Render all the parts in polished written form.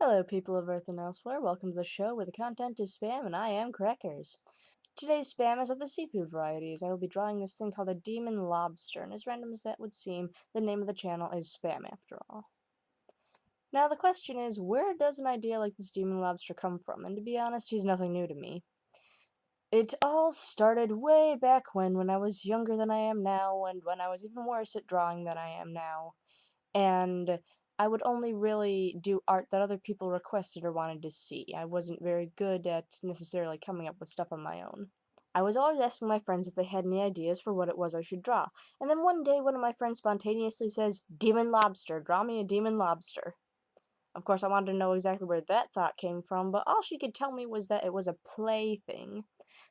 Hello, people of Earth and elsewhere. Welcome to the show where the content is spam and I am Crackers. Today's spam is of the seafood varieties. I will be drawing this thing called a demon lobster, and as random as that would seem, the name of the channel is spam after all. Now, the question is, where does an idea like this demon lobster come from? And to be honest, he's nothing new to me. It all started way back when I was younger than I am now, and when I was even worse at drawing than I am now. And I would only really do art that other people requested or wanted to see. I wasn't very good at necessarily coming up with stuff on my own. I was always asking my friends if they had any ideas for what it was I should draw, and then one day one of my friends spontaneously says, "Demon lobster, draw me a demon lobster." Of course, I wanted to know exactly where that thought came from, but all she could tell me was that it was a plaything.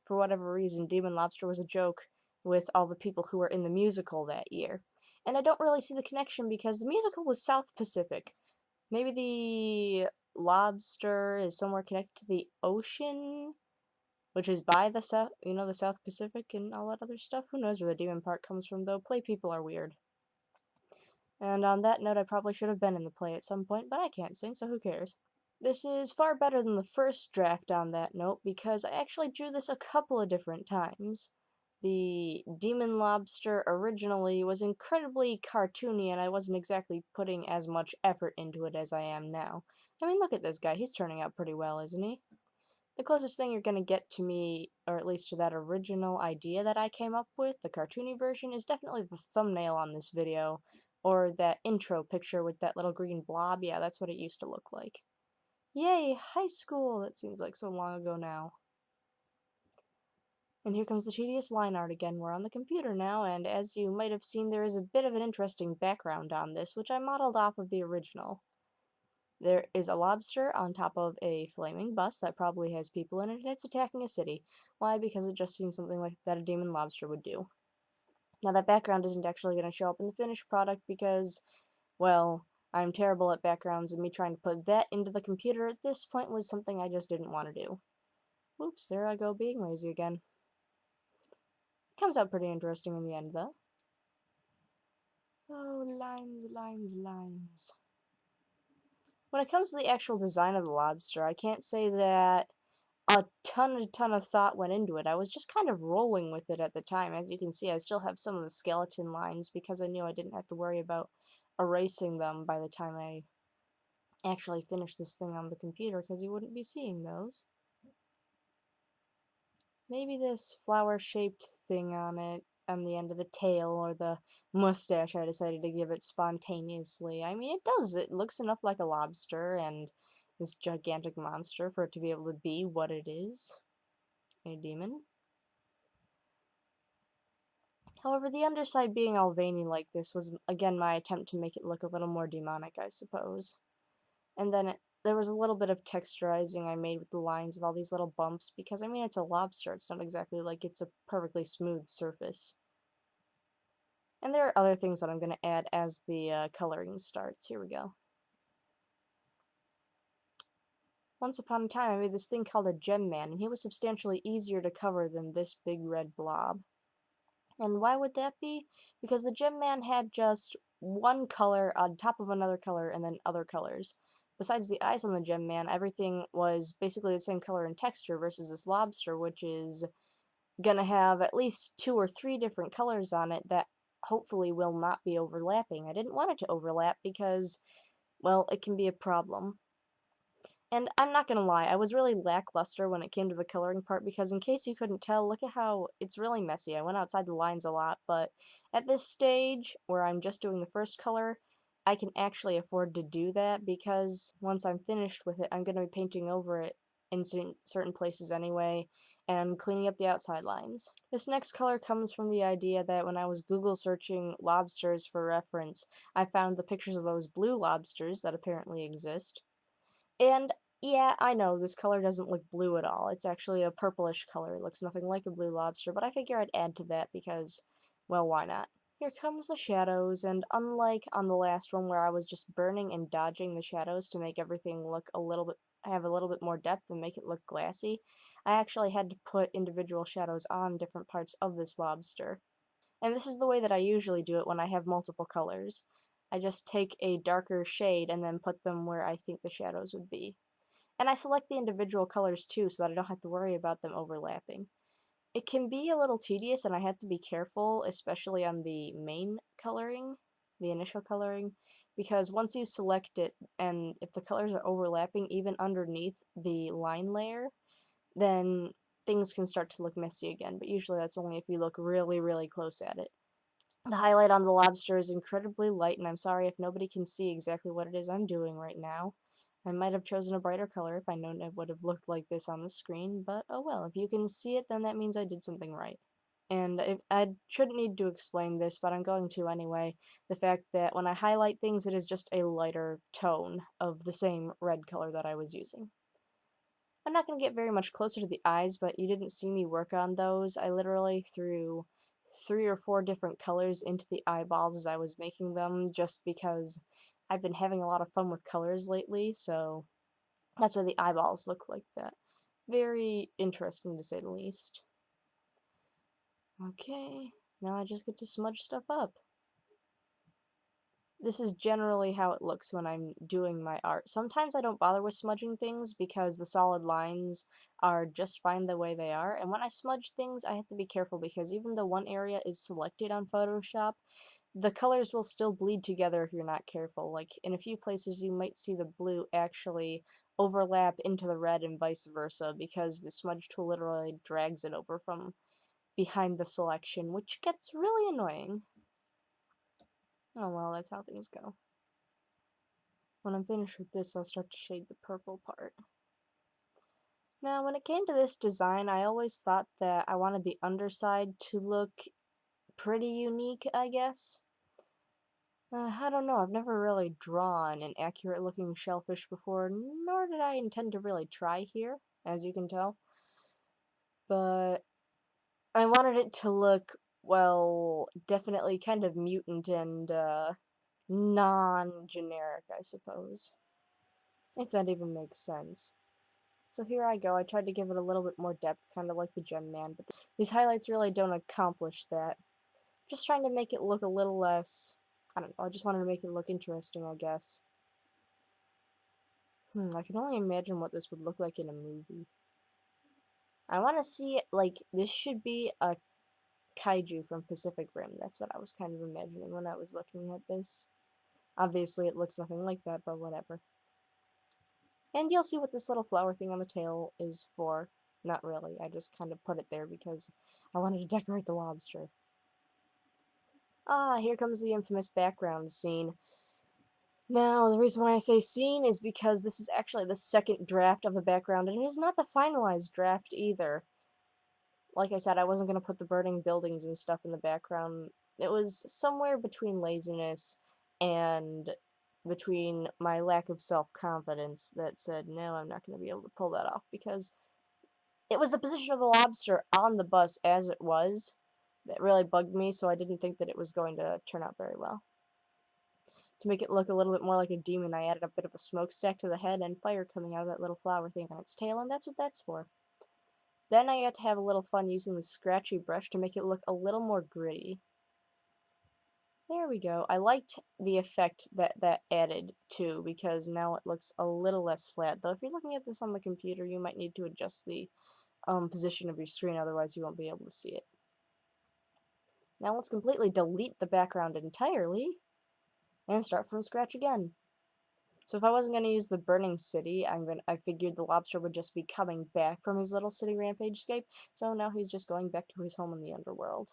For whatever reason, Demon Lobster was a joke with all the people who were in the musical that year. And I don't really see the connection because the musical was South Pacific. Maybe the lobster is somewhere connected to the ocean, which is by the the South Pacific and all that other stuff. Who knows where the demon part comes from, though? Play people are weird. And on that note, I probably should have been in the play at some point, but I can't sing, so who cares? This is far better than the first draft on that note, because I actually drew this a couple of different times. The Demon Lobster originally was incredibly cartoony, and I wasn't exactly putting as much effort into it as I am now. I mean, look at this guy, he's turning out pretty well, isn't he? The closest thing you're gonna get to me, or at least to that original idea that I came up with, the cartoony version, is definitely the thumbnail on this video, or that intro picture with that little green blob. Yeah, that's what it used to look like. Yay, high school! That seems like so long ago now. And here comes the tedious line art again. We're on the computer now, and as you might have seen, there is a bit of an interesting background on this, which I modeled off of the original. There is a lobster on top of a flaming bus that probably has people in it, and it's attacking a city. Why? Because it just seems something like that a demon lobster would do. Now, that background isn't actually going to show up in the finished product because, well, I'm terrible at backgrounds, and me trying to put that into the computer at this point was something I just didn't want to do. Whoops, there I go being lazy again. It comes out pretty interesting in the end, though. Oh, lines, lines, lines. When it comes to the actual design of the lobster, I can't say that a ton of thought went into it. I was just kind of rolling with it at the time. As you can see, I still have some of the skeleton lines because I knew I didn't have to worry about erasing them by the time I actually finished this thing on the computer, because you wouldn't be seeing those. Maybe this flower-shaped thing on it, on the end of the tail, or the mustache I decided to give it spontaneously. I mean, it does. It looks enough like a lobster and this gigantic monster for it to be able to be what it is. A demon. However, the underside being all veiny like this was, again, my attempt to make it look a little more demonic, I suppose. And then there was a little bit of texturizing I made with the lines with all these little bumps, because, I mean, it's a lobster. It's not exactly like it's a perfectly smooth surface. And there are other things that I'm going to add as the coloring starts. Here we go. Once upon a time, I made this thing called a gem man, and he was substantially easier to cover than this big red blob. And why would that be? Because the gem man had just one color on top of another color and then other colors. Besides the eyes on the gem man, everything was basically the same color and texture versus this lobster, which is gonna have at least 2 or 3 different colors on it that hopefully will not be overlapping. I didn't want it to overlap because, well, it can be a problem. And I'm not gonna lie, I was really lackluster when it came to the coloring part because, in case you couldn't tell, look at how it's really messy. I went outside the lines a lot, but at this stage, where I'm just doing the first color, I can actually afford to do that because once I'm finished with it, I'm gonna be painting over it in certain places anyway, and cleaning up the outside lines. This next color comes from the idea that when I was Google searching lobsters for reference, I found the pictures of those blue lobsters that apparently exist. And yeah, I know, this color doesn't look blue at all. It's actually a purplish color. It looks nothing like a blue lobster, but I figure I'd add to that because, well, why not? Here comes the shadows, and unlike on the last one where I was just burning and dodging the shadows to make everything look have a little bit more depth and make it look glassy, I actually had to put individual shadows on different parts of this lobster. And this is the way that I usually do it when I have multiple colors. I just take a darker shade and then put them where I think the shadows would be. And I select the individual colors too so that I don't have to worry about them overlapping. It can be a little tedious and I have to be careful, especially on the main coloring, the initial coloring, because once you select it and if the colors are overlapping even underneath the line layer, then things can start to look messy again, but usually that's only if you look really, really close at it. The highlight on the lobster is incredibly light, and I'm sorry if nobody can see exactly what it is I'm doing right now. I might have chosen a brighter color if I known it would have looked like this on the screen, but oh well, if you can see it, then that means I did something right. And I shouldn't need to explain this, but I'm going to anyway. The fact that when I highlight things, it is just a lighter tone of the same red color that I was using. I'm not going to get very much closer to the eyes, but you didn't see me work on those. I literally threw 3 or 4 different colors into the eyeballs as I was making them, just because I've been having a lot of fun with colors lately, so that's why the eyeballs look like that. Very interesting to say the least. Okay, now I just get to smudge stuff up. This is generally how it looks when I'm doing my art. Sometimes I don't bother with smudging things because the solid lines are just fine the way they are, and when I smudge things I have to be careful because even though one area is selected on Photoshop, the colors will still bleed together if you're not careful. Like, in a few places you might see the blue actually overlap into the red and vice versa because the smudge tool literally drags it over from behind the selection, which gets really annoying. Oh well, that's how things go. When I'm finished with this, I'll start to shade the purple part. Now, when it came to this design, I always thought that I wanted the underside to look pretty unique, I guess. I don't know, I've never really drawn an accurate-looking shellfish before, nor did I intend to really try here, as you can tell. But I wanted it to look, well, definitely kind of mutant and, non-generic, I suppose. If that even makes sense. So here I go, I tried to give it a little bit more depth, kind of like the Gem Man, but these highlights really don't accomplish that. Just trying to make it look a little less, I don't know, I just wanted to make it look interesting, I guess. I can only imagine what this would look like in a movie. I want to see, like, this should be a kaiju from Pacific Rim. That's what I was kind of imagining when I was looking at this. Obviously, it looks nothing like that, but whatever. And you'll see what this little flower thing on the tail is for. Not really, I just kind of put it there because I wanted to decorate the lobster. Ah, here comes the infamous background scene. Now, the reason why I say scene is because this is actually the second draft of the background, and it is not the finalized draft either. Like I said, I wasn't going to put the burning buildings and stuff in the background. It was somewhere between laziness and between my lack of self-confidence that said, no, I'm not going to be able to pull that off, because it was the position of the lobster on the bus as it was that really bugged me, so I didn't think that it was going to turn out very well. To make it look a little bit more like a demon, I added a bit of a smokestack to the head and fire coming out of that little flower thing on its tail, and that's what that's for. Then I got to have a little fun using the scratchy brush to make it look a little more gritty. There we go. I liked the effect that added too, because now it looks a little less flat. Though if you're looking at this on the computer, you might need to adjust the position of your screen, otherwise you won't be able to see it. Now let's completely delete the background entirely and start from scratch again. So if I wasn't going to use the burning city, I figured the lobster would just be coming back from his little city rampage escape, so now he's just going back to his home in the underworld.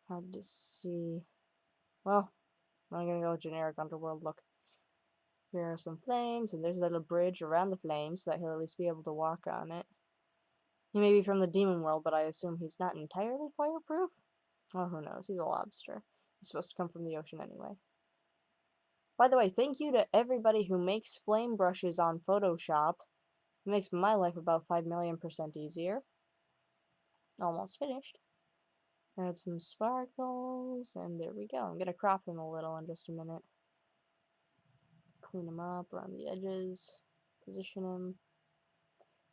Hard to see. Well, I'm gonna go generic underworld look. Here are some flames, and there's a little bridge around the flames, so that he'll at least be able to walk on it. He may be from the demon world, but I assume he's not entirely fireproof? Oh, who knows? He's a lobster. He's supposed to come from the ocean anyway. By the way, thank you to everybody who makes flame brushes on Photoshop. It makes my life about 5,000,000% easier. Almost finished. Add some sparkles, and there we go. I'm gonna crop him a little in just a minute. Clean him up around the edges, position him.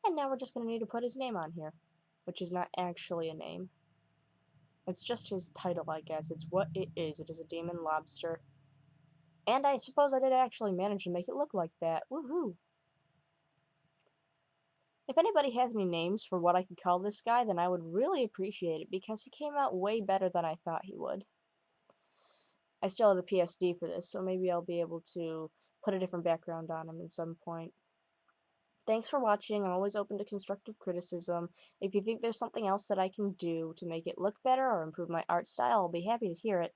And now we're just gonna need to put his name on here, which is not actually a name. It's just his title, I guess. It's what it is. It is a demon lobster. And I suppose I did actually manage to make it look like that. Woohoo! If anybody has any names for what I could call this guy, then I would really appreciate it, because he came out way better than I thought he would. I still have the PSD for this, so maybe I'll be able to put a different background on him at some point. Thanks for watching. I'm always open to constructive criticism. If you think there's something else that I can do to make it look better or improve my art style, I'll be happy to hear it.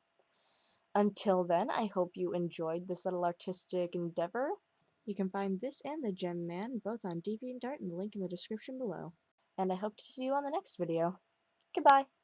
Until then, I hope you enjoyed this little artistic endeavor. You can find this and the Gem Man both on DeviantArt in the link in the description below. And I hope to see you on the next video. Goodbye!